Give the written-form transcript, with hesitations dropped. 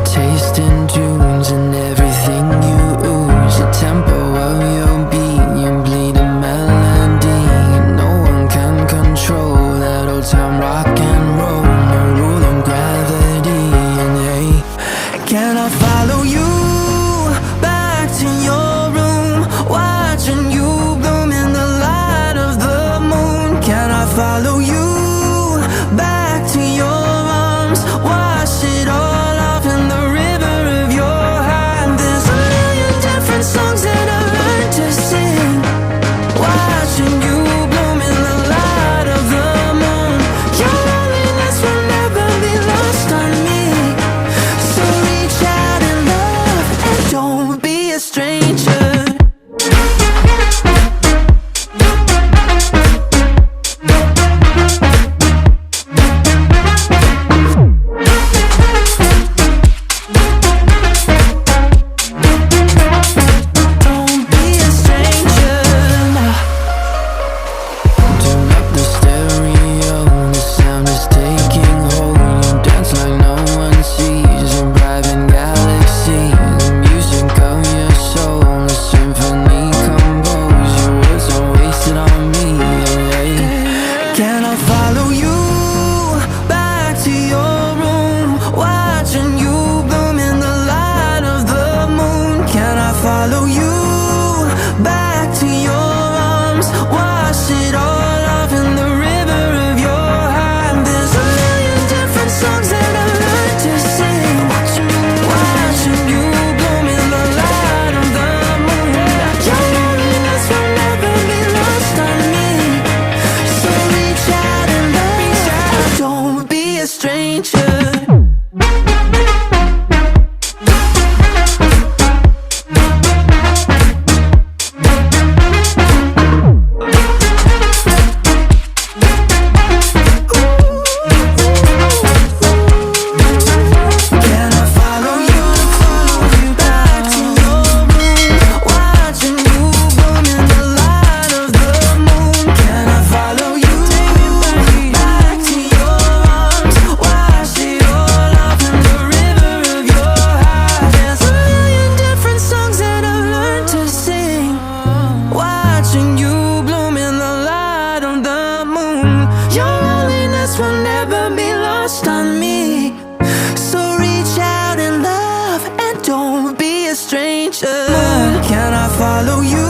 tasting tunes and everything you ooze. The tempo of your beat, you bleed a melody. No one can control that old time rock and roll. No rule of gravity. And hey, can I follow you back to your room, watching you bloom in the light of the moon? Can I follow you back to your arms, wash it all off in the river of your heart? There's a million different songs that I've learned to sing, watching you bloom in the light of the moon. Your loneliness will never be lost on me, so reach out and love and don't be a stranger. Can I follow you back to your room, watching you bloom in the light of the moon? Can I follow you back to your arms, wash it all off in the river of your heart? There's a million different songs that I've learned to sing, watching you bloom in the light of the moon. Your loneliness will never be lost on me, so reach out and love, don't be a stranger. Can I follow you back to your room, watching you bloom in the light of the moon? Can I follow you back to your arms, wash it all off in the river of your heart? There's a million different songs that I've learned to sing, watching you bloom in the light of the moon. Your loneliness will never be lost on me, so reach out and love and don't be a stranger. Can I follow you